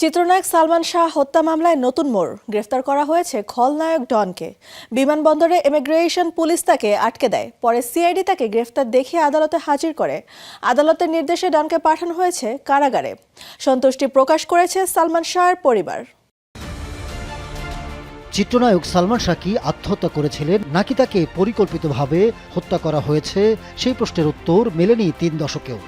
চিত্রনায়ক সালমান শাহ হত্যা মামলায় নতুন মোড়, গ্রেফতার করা হয়েছে খলনায়ক ডনকে। বিমানবন্দরে ইমিগ্রেশন পুলিশ তাকে আটকে দেয়, পরে সিআইডি তাকে গ্রেফতার দেখিয়ে আদালতে হাজির করে। আদালতের নির্দেশে ডনকে পাঠানো হয়েছে কারাগারে। সন্তুষ্টি প্রকাশ করেছে সালমান শাহর পরিবার। চিত্রনায়ক সালমান শাহ কি আত্মহত্যা করেছিলেন নাকি তাকে পরিকল্পিতভাবে হত্যা করা হয়েছে, সেই প্রশ্নের উত্তর মেলেনি 3 দশকেও।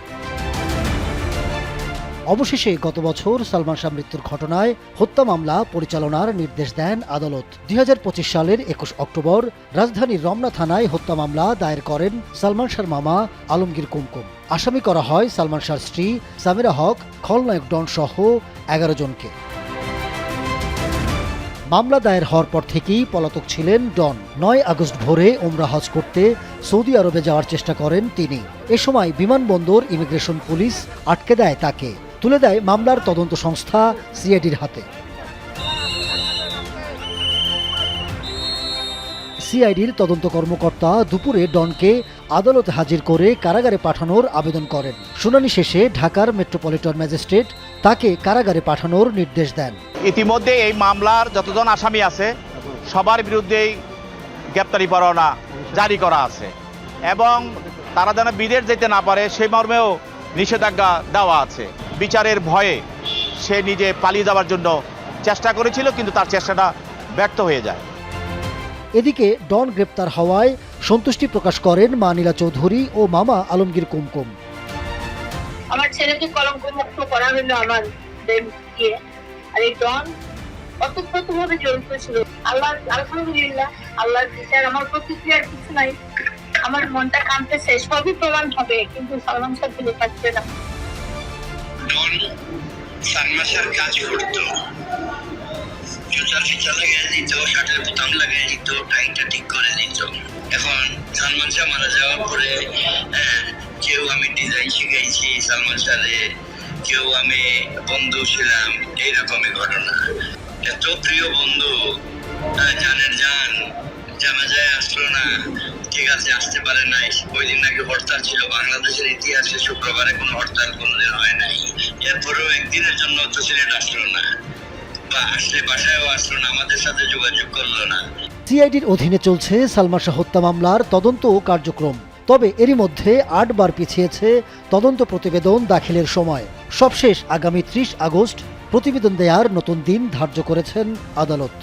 অবশেষে গত বছর সালমান শাহ মৃত্যুর ঘটনায় হত্যা মামলা পরিচালনার নির্দেশ দেন আদালত। 2025 সালের 21 অক্টোবর রাজধানীর রমনা থানায় হত্যা মামলা দায়ের করেন সালমান শাহর মামা আলমগীর কুমকুম। আসামি করা হয় সালমান শাহর স্ত্রী সামিরা হক, খলনায়ক ডন সহ 11 জনকে। মামলা দায়ের হওয়ার পর থেকেই পলাতক ছিলেন ডন। 9 আগস্ট ভোরে ওমরা হজ করতে সৌদি আরবে যাওয়ার চেষ্টা করেন তিনি। এ সময় বিমানবন্দর ইমিগ্রেশন পুলিশ আটকে দেয় তাকে, তুলে দেয় মামলার তদন্ত সংস্থা সিআইডির হাতে। সিআইডির তদন্ত কর্মকর্তা দুপুরে ডনকে আদালতে হাজির করে কারাগারে পাঠানোর আবেদন করেন। শুনানি শেষে ঢাকার মেট্রোপলিটন ম্যাজিস্ট্রেট তাকে কারাগারে পাঠানোর নির্দেশ দেন। ইতিমধ্যে এই মামলার যতজন আসামি আছে সবার বিরুদ্ধেই গ্রেপ্তারি পরোয়ানা জারি করা আছে এবং তারা যেন বিদেশ যেতে না পারে সেই মর্মেও নিষেধাজ্ঞা দেওয়া আছে। বিচারের ভয়ে সে নিজে পালিয়ে যাওয়ার জন্য চেষ্টা করেছিল, কিন্তু তার চেষ্টাটা ব্যর্থ হয়ে যায়। এদিকে ডন গ্রেপ্তার হওয়ায় সন্তুষ্টি প্রকাশ করেন মা নীলা চৌধুরী ও মামা আলমগীর কুমকুম। আমার ছেলেকে কলঙ্কমুক্ত করা হলো আমার দিয়ে, আর এই ডন অতপ্রতভাবে জড়িত ছিল। আল্লাহ আলহামদুলিল্লাহ, আল্লাহর বিচার, আমার প্রতিক্রিয়ার কিছু নাই। আমার মনটা কাঁদতেছে, সবই প্রমাণ হবে, কিন্তু সালমান শাহ ফিরে থাকবে না। ডন সালমান শাহর কাজ করতো, জুতা ফিতা লাগিয়ে দিত, শার্টের বোতাম লাগিয়ে দিত, টাইটা ঠিক করে দিত। এখন সালমান শাহ মারা যাওয়ার পরে কেউ আমি ডিজাইন শিখাইছি সালমান শাহরে, কেউ আমি বন্ধু ছিলাম, এইরকমই ঘটনা। এত প্রিয় বন্ধু, জানের জান, জানাজায় আসলো না, ঠিক আছে আসতে পারে নাই। ওই দিন নাকি হরতাল ছিল, বাংলাদেশের ইতিহাসে শুক্রবারে কোনো হরতাল কোনোদিন হয় নাই। এরপরেও একদিনের জন্য তো সিলেট আসলো না, বা আসলে বাসায়ও আসলো না, আমাদের সাথে যোগাযোগ করলো না। সিআইডির অধীনে চলছে সালমান শাহ হত্যা মামলার তদন্ত কার্যক্রম। তবে এরই মধ্যে 8 বার পিছিয়েছে তদন্ত প্রতিবেদন দাখিলের সময়। সবশেষ আগামী 30 আগস্ট প্রতিবেদন দেওয়ার নতুন দিন ধার্য করেছেন আদালত।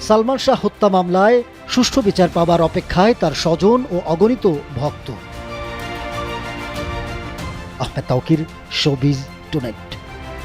সালমান শাহ হত্যা মামলায় সুষ্ঠু বিচার পাবার অপেক্ষায় তার স্বজন ও অগণিত ভক্ত। Ahmed Tauquir, showbiz tonight.